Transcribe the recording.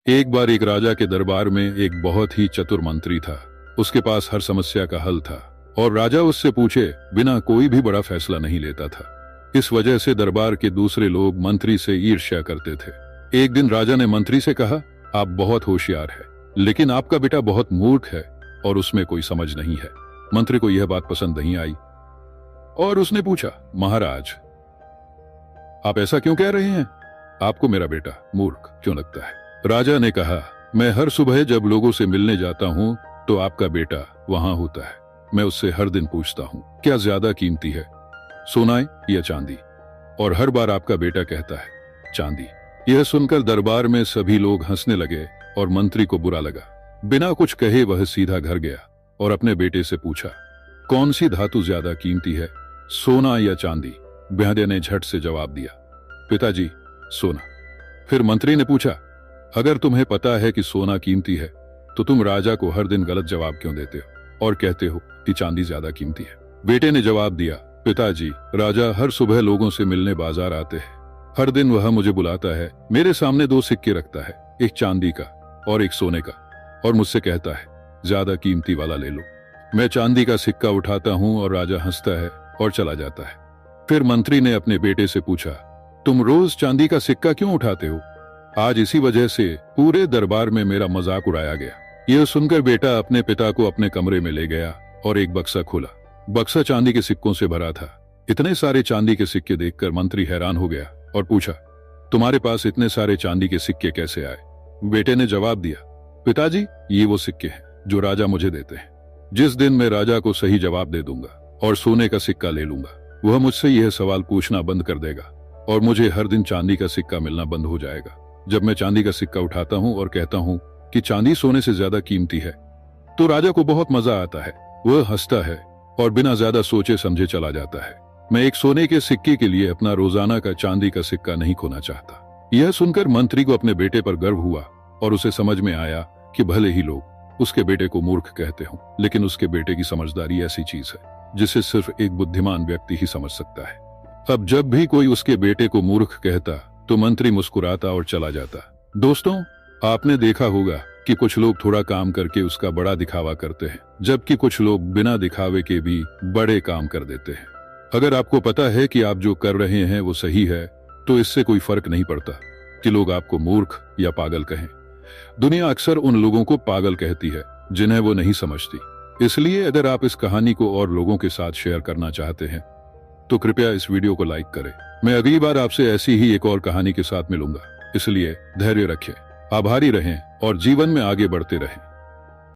एक बार एक राजा के दरबार में एक बहुत ही चतुर मंत्री था। उसके पास हर समस्या का हल था और राजा उससे पूछे बिना कोई भी बड़ा फैसला नहीं लेता था। इस वजह से दरबार के दूसरे लोग मंत्री से ईर्ष्या करते थे। एक दिन राजा ने मंत्री से कहा, आप बहुत होशियार है, लेकिन आपका बेटा बहुत मूर्ख है और उसमें कोई समझ नहीं है। मंत्री को यह बात पसंद नहीं आई और उसने पूछा, महाराज आप ऐसा क्यों कह रहे हैं? आपको मेरा बेटा मूर्ख क्यों लगता है? राजा ने कहा, मैं हर सुबह जब लोगों से मिलने जाता हूं तो आपका बेटा वहां होता है। मैं उससे हर दिन पूछता हूं क्या ज्यादा कीमती है, सोना या चांदी? और हर बार आपका बेटा कहता है चांदी। यह सुनकर दरबार में सभी लोग हंसने लगे और मंत्री को बुरा लगा। बिना कुछ कहे वह सीधा घर गया और अपने बेटे से पूछा, कौन सी धातु ज्यादा कीमती है, सोना या चांदी? बेटे ने झट से जवाब दिया, पिताजी सोना। फिर मंत्री ने पूछा, अगर तुम्हें पता है कि सोना कीमती है तो तुम राजा को हर दिन गलत जवाब क्यों देते हो और कहते हो कि चांदी ज्यादा कीमती है? बेटे ने जवाब दिया, पिताजी राजा हर सुबह लोगों से मिलने बाजार आते हैं। हर दिन वह मुझे बुलाता है, मेरे सामने 2 सिक्के रखता है, एक चांदी का और एक सोने का, और मुझसे कहता है ज्यादा कीमती वाला ले लो। मैं चांदी का सिक्का उठाता हूं और राजा हंसता है और चला जाता है। फिर मंत्री ने अपने बेटे से पूछा, तुम रोज चांदी का सिक्का क्यों उठाते हो? आज इसी वजह से पूरे दरबार में मेरा मजाक उड़ाया गया। यह सुनकर बेटा अपने पिता को अपने कमरे में ले गया और एक बक्सा खोला। बक्सा चांदी के सिक्कों से भरा था। इतने सारे चांदी के सिक्के देखकर मंत्री हैरान हो गया और पूछा, तुम्हारे पास इतने सारे चांदी के सिक्के कैसे आए? बेटे ने जवाब दिया, पिताजी ये वो सिक्के हैं जो राजा मुझे देते हैं। जिस दिन मैं राजा को सही जवाब दे दूंगा और सोने का सिक्का ले लूंगा, वह मुझसे यह सवाल पूछना बंद कर देगा और मुझे हर दिन चांदी का सिक्का मिलना बंद हो जाएगा। जब मैं चांदी का सिक्का उठाता हूं और कहता हूं कि चांदी सोने से ज्यादा कीमती है, तो राजा को बहुत मजा आता है। वह हंसता है और बिना ज्यादा सोचे समझे चला जाता है। मैं एक सोने के सिक्के के लिए अपना रोजाना का चांदी का सिक्का नहीं खोना चाहता। यह सुनकर मंत्री को अपने बेटे पर गर्व हुआ और उसे समझ में आया कि भले ही लोग उसके बेटे को मूर्ख कहते हों, लेकिन उसके बेटे की समझदारी ऐसी चीज है जिसे सिर्फ एक बुद्धिमान व्यक्ति ही समझ सकता है। अब जब भी कोई उसके बेटे को मूर्ख कहता तो मंत्री मुस्कुराता और चला जाता। दोस्तों, आपने देखा होगा कि कुछ लोग थोड़ा काम करके उसका बड़ा दिखावा करते हैं, जबकि कुछ लोग बिना दिखावे के भी बड़े काम कर देते हैं। अगर आपको पता है कि आप जो कर रहे हैं वो सही है, तो इससे कोई फर्क नहीं पड़ता कि लोग आपको मूर्ख या पागल कहें। दुनिया अक्सर उन लोगों को पागल कहती है जिन्हें वो नहीं समझती। इसलिए अगर आप इस कहानी को और लोगों के साथ शेयर करना चाहते हैं तो कृपया इस वीडियो को लाइक करें। मैं अगली बार आपसे ऐसी ही एक और कहानी के साथ मिलूंगा। इसलिए धैर्य रखें, आभारी रहें और जीवन में आगे बढ़ते रहें।